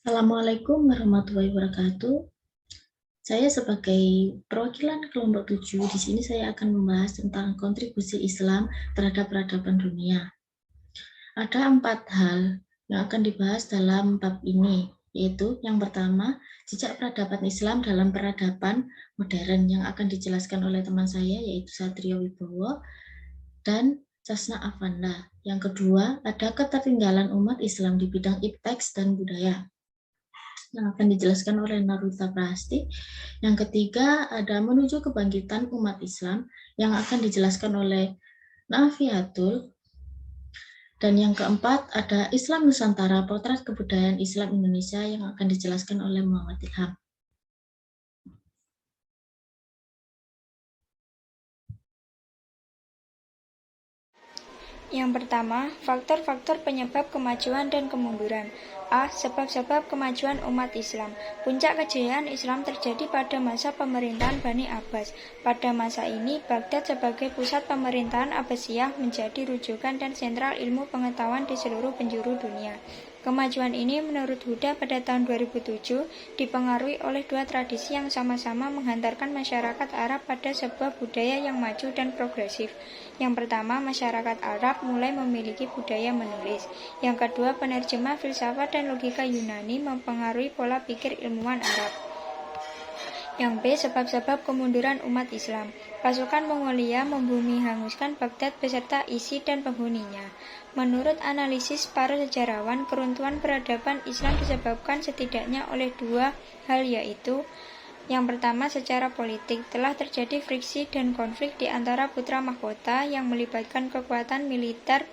Assalamualaikum warahmatullahi wabarakatuh. Saya sebagai perwakilan kelompok 7, di sini saya akan membahas tentang kontribusi Islam terhadap peradaban dunia. Ada 4 hal yang akan dibahas dalam bab ini, yaitu yang pertama, jejak peradaban Islam dalam peradaban modern yang akan dijelaskan oleh teman saya, yaitu Satrio Wibowo dan Sasna Avanda. Yang kedua, ada ketertinggalan umat Islam di bidang ipteks dan budaya yang akan dijelaskan oleh Naruta Prasti. Yang ketiga, ada menuju kebangkitan umat Islam yang akan dijelaskan oleh Nafiatul. Dan yang keempat, ada Islam Nusantara, potret kebudayaan Islam Indonesia yang akan dijelaskan oleh Muhammad Ilham. Yang pertama, faktor-faktor penyebab kemajuan dan kemunduran. A. Sebab-sebab kemajuan umat Islam. Puncak kejayaan Islam terjadi pada masa pemerintahan Bani Abbas. Pada masa ini, Baghdad sebagai pusat pemerintahan Abbasiyah menjadi rujukan dan sentral ilmu pengetahuan di seluruh penjuru dunia. Kemajuan ini menurut Huda pada tahun 2007 dipengaruhi oleh dua tradisi yang sama-sama menghantarkan masyarakat Arab pada sebuah budaya yang maju dan progresif. Yang pertama, masyarakat Arab mulai memiliki budaya menulis. Yang kedua, penerjemah filsafat dan logika Yunani mempengaruhi pola pikir ilmuwan Arab. Yang B. Sebab-sebab kemunduran umat Islam. Pasukan Mongolia membumi hanguskan Baghdad beserta isi dan penghuninya. Menurut analisis para sejarawan, keruntuhan peradaban Islam disebabkan setidaknya oleh dua hal, yaitu yang pertama, secara politik, telah terjadi friksi dan konflik di antara putra mahkota yang melibatkan kekuatan militer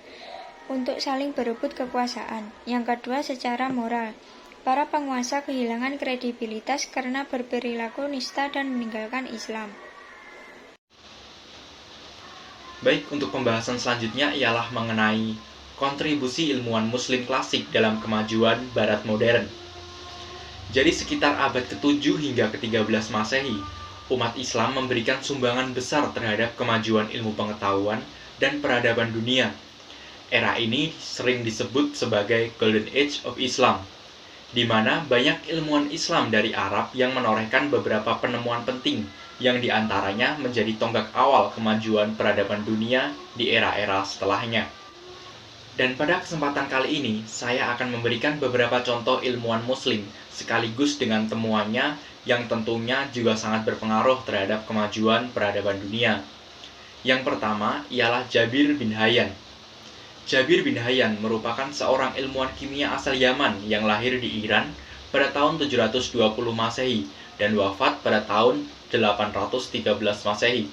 untuk saling berebut kekuasaan. Yang kedua, secara moral, para penguasa kehilangan kredibilitas karena berperilaku nista dan meninggalkan Islam. Baik, untuk pembahasan selanjutnya ialah mengenai kontribusi ilmuwan muslim klasik dalam kemajuan barat modern. Jadi sekitar abad ke-7 hingga ke-13 Masehi, umat Islam memberikan sumbangan besar terhadap kemajuan ilmu pengetahuan dan peradaban dunia. Era ini sering disebut sebagai Golden Age of Islam, di mana banyak ilmuwan Islam dari Arab yang menorehkan beberapa penemuan penting yang diantaranya menjadi tonggak awal kemajuan peradaban dunia di era-era setelahnya. Dan pada kesempatan kali ini, saya akan memberikan beberapa contoh ilmuwan muslim sekaligus dengan temuannya yang tentunya juga sangat berpengaruh terhadap kemajuan peradaban dunia. Yang pertama ialah Jabir bin Hayyan. Jabir bin Hayyan merupakan seorang ilmuwan kimia asal Yaman yang lahir di Iran pada tahun 720 Masehi dan wafat pada tahun 813 Masehi.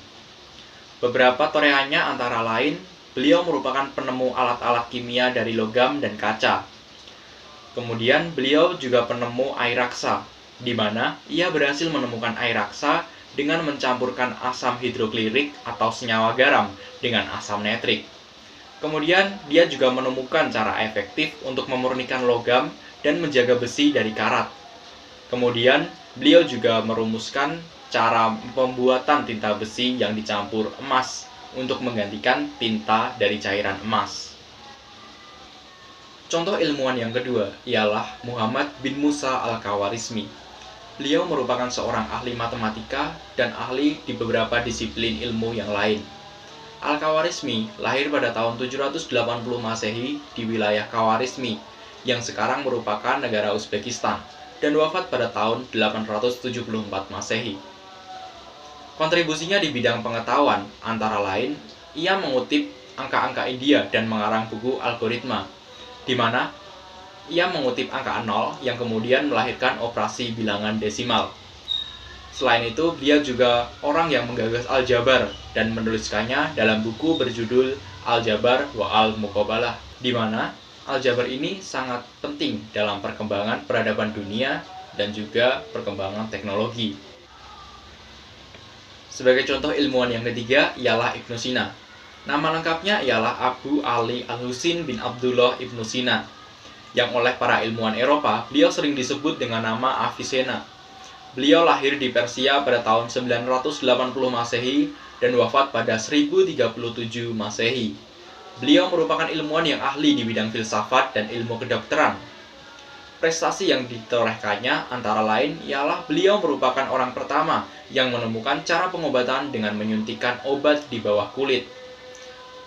Beberapa torehannya antara lain, beliau merupakan penemu alat-alat kimia dari logam dan kaca. Kemudian beliau juga penemu air raksa, di mana ia berhasil menemukan air raksa dengan mencampurkan asam hidroklorik atau senyawa garam dengan asam netrik. Kemudian dia juga menemukan cara efektif untuk memurnikan logam dan menjaga besi dari karat. Kemudian beliau juga merumuskan cara pembuatan tinta besi yang dicampur emas untuk menggantikan tinta dari cairan emas. Contoh ilmuwan yang kedua ialah Muhammad bin Musa al-Khawarizmi. Beliau merupakan seorang ahli matematika dan ahli di beberapa disiplin ilmu yang lain. Al-Khawarizmi lahir pada tahun 780 Masehi di wilayah Khawarizmi yang sekarang merupakan negara Uzbekistan dan wafat pada tahun 874 Masehi. Kontribusinya di bidang pengetahuan antara lain, ia mengutip angka-angka India dan mengarang buku algoritma, di mana ia mengutip angka 0 yang kemudian melahirkan operasi bilangan desimal. Selain itu, dia juga orang yang menggagas aljabar dan menuliskannya dalam buku berjudul Al-Jabar wa Al-Muqabalah, di mana aljabar ini sangat penting dalam perkembangan peradaban dunia dan juga perkembangan teknologi. Sebagai contoh ilmuwan yang ketiga ialah Ibnu Sina. Nama lengkapnya ialah Abu Ali Al-Husin bin Abdullah Ibnu Sina, yang oleh para ilmuwan Eropa beliau sering disebut dengan nama Avicenna. Beliau lahir di Persia pada tahun 980 Masehi dan wafat pada 1037 Masehi. Beliau merupakan ilmuwan yang ahli di bidang filsafat dan ilmu kedokteran. Prestasi yang ditorehkannya antara lain ialah beliau merupakan orang pertama yang menemukan cara pengobatan dengan menyuntikkan obat di bawah kulit.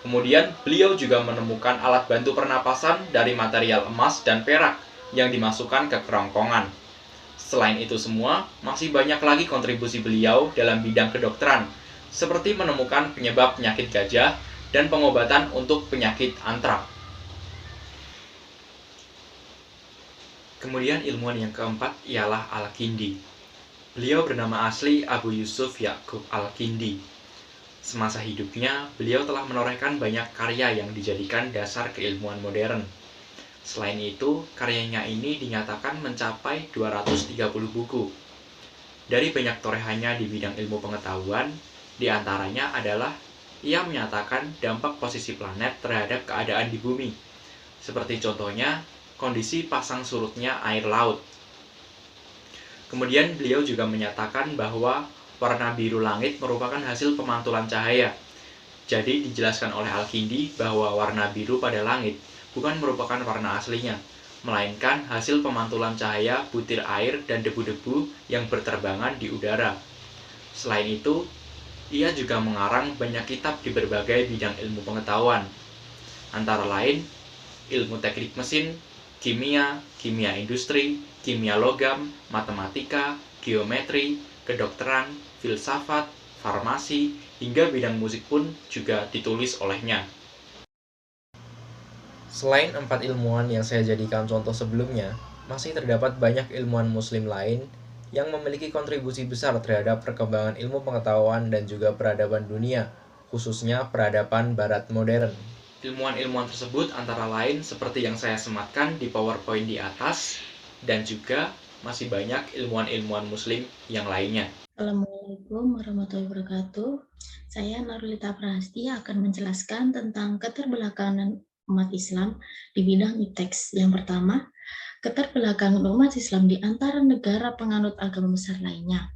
Kemudian beliau juga menemukan alat bantu pernapasan dari material emas dan perak yang dimasukkan ke kerongkongan. Selain itu semua, masih banyak lagi kontribusi beliau dalam bidang kedokteran, seperti menemukan penyebab penyakit gajah dan pengobatan untuk penyakit antrak. Kemudian ilmuwan yang keempat ialah Al-Kindi. Beliau bernama asli Abu Yusuf Ya'qub Al-Kindi. Semasa hidupnya, beliau telah menorehkan banyak karya yang dijadikan dasar keilmuan modern. Selain itu, karyanya ini dinyatakan mencapai 230 buku. Dari banyak torehannya di bidang ilmu pengetahuan, diantaranya adalah ia menyatakan dampak posisi planet terhadap keadaan di bumi, seperti contohnya kondisi pasang surutnya air laut. Kemudian beliau juga menyatakan bahwa warna biru langit merupakan hasil pemantulan cahaya. Jadi dijelaskan oleh Al-Kindi bahwa warna biru pada langit bukan merupakan warna aslinya, melainkan hasil pemantulan cahaya butir air dan debu-debu yang berterbangan di udara. Selain itu, ia juga mengarang banyak kitab di berbagai bidang ilmu pengetahuan, antara lain ilmu teknik mesin, kimia, kimia industri, kimia logam, matematika, geometri, kedokteran, filsafat, farmasi, hingga bidang musik pun juga ditulis olehnya. Selain 4 ilmuwan yang saya jadikan contoh sebelumnya, masih terdapat banyak ilmuwan muslim lain yang memiliki kontribusi besar terhadap perkembangan ilmu pengetahuan dan juga peradaban dunia, khususnya peradaban barat modern. Ilmuwan-ilmuwan tersebut antara lain seperti yang saya sematkan di PowerPoint di atas, dan juga masih banyak ilmuwan-ilmuwan muslim yang lainnya. Assalamualaikum warahmatullahi wabarakatuh. Saya Nurlita Prahasti akan menjelaskan tentang keterbelakangan umat Islam di bidang IPTEX. Yang pertama, keterbelakangan umat Islam di antara negara penganut agama besar lainnya.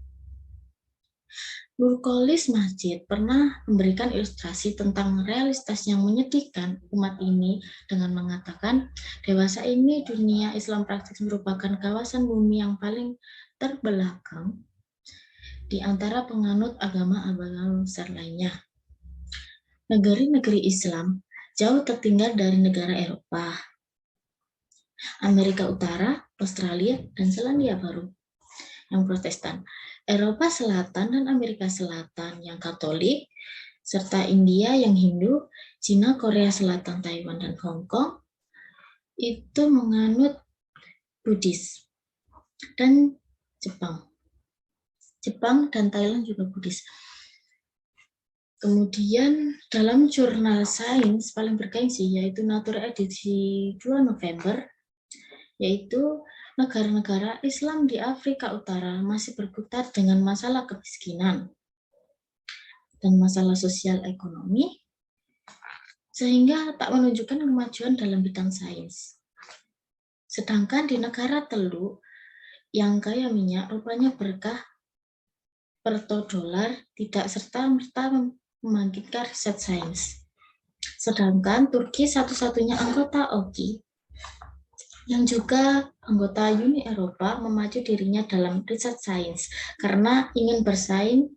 Nurkolis Masjid pernah memberikan ilustrasi tentang realitas yang menyedihkan umat ini dengan mengatakan, dewasa ini dunia Islam praktis merupakan kawasan bumi yang paling terbelakang di antara penganut agama-agama besar lainnya. Negeri-negeri Islam jauh tertinggal dari negara Eropa, Amerika Utara, Australia, dan Selandia Baru yang Protestan, Eropa Selatan dan Amerika Selatan yang Katolik, serta India yang Hindu, Cina, Korea Selatan, Taiwan, dan Hong Kong itu menganut Buddhis, dan Jepang dan Thailand juga Buddhis. Kemudian dalam jurnal sains paling bergengsi yaitu Nature edisi 2 November, yaitu negara-negara Islam di Afrika Utara masih berkutat dengan masalah kemiskinan dan masalah sosial ekonomi, sehingga tak menunjukkan kemajuan dalam bidang sains. Sedangkan di negara Teluk yang kaya minyak, rupanya berkah petrodollar tidak serta-merta membangkitkan riset sains. Sedangkan Turki satu-satunya anggota OKI yang juga anggota Uni Eropa memacu dirinya dalam riset sains karena ingin bersaing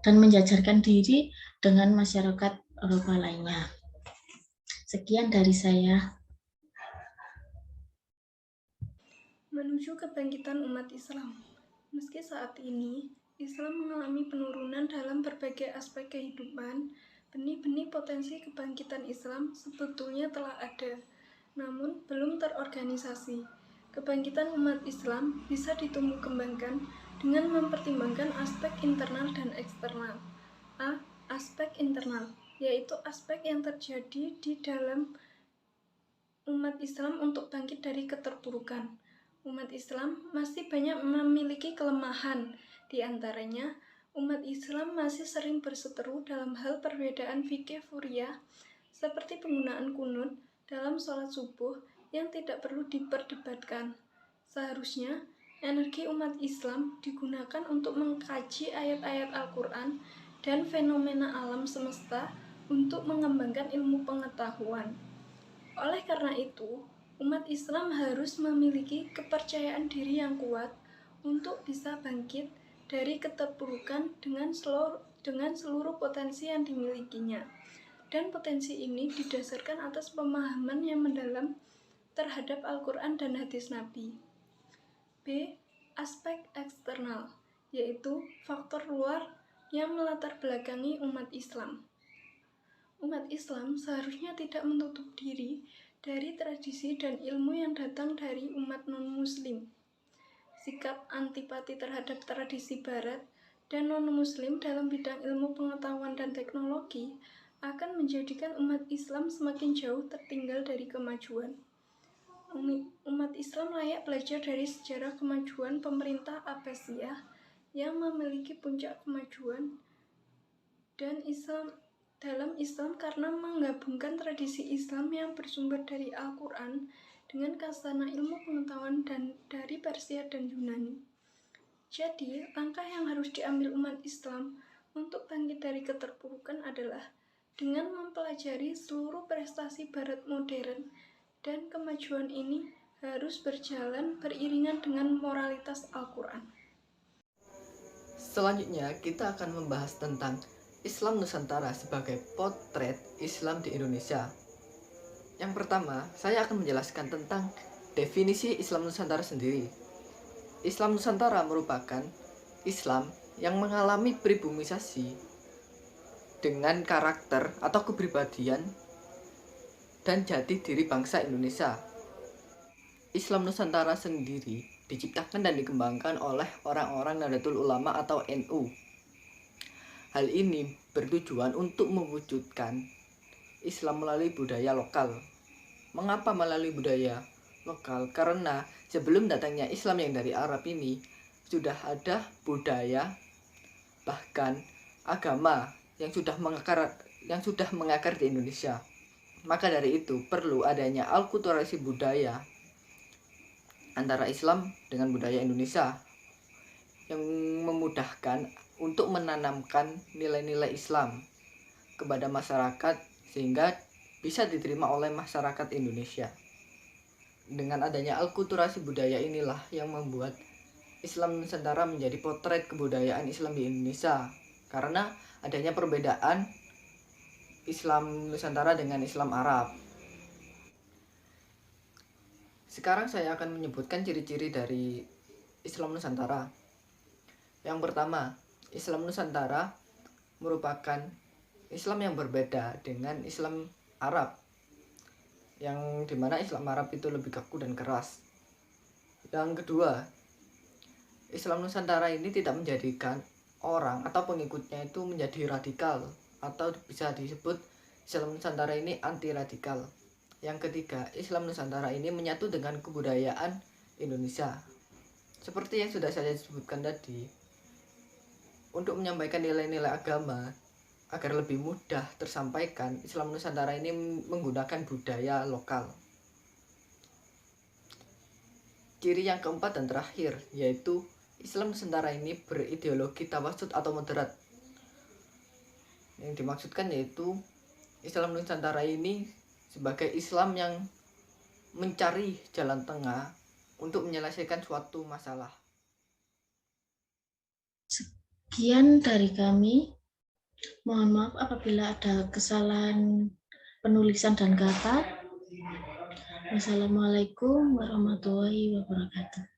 dan menjajarkan diri dengan masyarakat Eropa lainnya. Sekian dari saya. Menuju kebangkitan umat Islam. Meski saat ini Islam mengalami penurunan dalam berbagai aspek kehidupan, benih-benih potensi kebangkitan Islam sebetulnya telah ada, namun belum terorganisasi. Kebangkitan umat Islam bisa ditumbuh kembangkan dengan mempertimbangkan aspek internal dan eksternal. A. Aspek internal, yaitu aspek yang terjadi di dalam umat Islam untuk bangkit dari keterpurukan. Umat Islam masih banyak memiliki kelemahan, di antaranya umat Islam masih sering berseteru dalam hal perbedaan fikih furiyah, seperti penggunaan kunut dalam sholat subuh yang tidak perlu diperdebatkan. Seharusnya, energi umat Islam digunakan untuk mengkaji ayat-ayat Al-Quran dan fenomena alam semesta untuk mengembangkan ilmu pengetahuan. Oleh karena itu, Umat Islam harus memiliki kepercayaan diri yang kuat untuk bisa bangkit dari keterpurukan dengan seluruh potensi yang dimilikinya. Dan potensi ini didasarkan atas pemahaman yang mendalam terhadap Al-Quran dan hadis Nabi. B. Aspek eksternal, yaitu faktor luar yang melatar belakangi umat Islam. Umat Islam seharusnya tidak menutup diri dari tradisi dan ilmu yang datang dari umat non-muslim. Sikap antipati terhadap tradisi barat dan non-muslim dalam bidang ilmu pengetahuan dan teknologi akan menjadikan umat Islam semakin jauh tertinggal dari kemajuan. Umat Islam layak belajar dari sejarah kemajuan pemerintah Abbasiyah yang memiliki puncak kemajuan dan dalam Islam karena menggabungkan tradisi Islam yang bersumber dari Al-Quran dengan khazanah ilmu pengetahuan dan dari Persia dan Yunani. Jadi, langkah yang harus diambil umat Islam untuk bangkit dari keterpurukan adalah dengan mempelajari seluruh prestasi Barat modern, dan kemajuan ini harus berjalan beriringan dengan moralitas Al-Quran. Selanjutnya, kita akan membahas tentang Islam Nusantara sebagai potret Islam di Indonesia. Yang pertama, saya akan menjelaskan tentang definisi Islam Nusantara sendiri. Islam Nusantara merupakan Islam yang mengalami pribumisasi dengan karakter atau kepribadian dan jati diri bangsa Indonesia. Islam Nusantara sendiri diciptakan dan dikembangkan oleh orang-orang Nahdlatul Ulama atau NU. Hal ini bertujuan untuk mewujudkan Islam melalui budaya lokal. Mengapa melalui budaya lokal? Karena sebelum datangnya Islam yang dari Arab ini, sudah ada budaya, bahkan agama yang sudah mengakar di Indonesia. Maka dari itu perlu adanya alkulturasi budaya antara Islam dengan budaya Indonesia yang memudahkan untuk menanamkan nilai-nilai Islam kepada masyarakat sehingga bisa diterima oleh masyarakat Indonesia. Dengan adanya alkulturasi budaya inilah yang membuat Islam Nusantara menjadi potret kebudayaan Islam di Indonesia, karena adanya perbedaan Islam Nusantara dengan Islam Arab. Sekarang saya akan menyebutkan ciri-ciri dari Islam Nusantara. Yang pertama, Islam Nusantara merupakan Islam yang berbeda dengan Islam Arab, yang dimana Islam Arab itu lebih kaku dan keras. Yang kedua, Islam Nusantara ini tidak menjadikan orang atau pengikutnya itu menjadi radikal, atau bisa disebut Islam Nusantara ini anti radikal. Yang ketiga, Islam Nusantara ini menyatu dengan kebudayaan Indonesia. Seperti yang sudah saya sebutkan tadi, untuk menyampaikan nilai-nilai agama agar lebih mudah tersampaikan, Islam Nusantara ini menggunakan budaya lokal. Ciri yang keempat dan terakhir, yaitu Islam Nusantara ini berideologi tawasud atau moderat. Yang dimaksudkan yaitu Islam Nusantara ini sebagai Islam yang mencari jalan tengah untuk menyelesaikan suatu masalah. Sekian dari kami. Mohon maaf apabila ada kesalahan penulisan dan kata. Wassalamualaikum warahmatullahi wabarakatuh.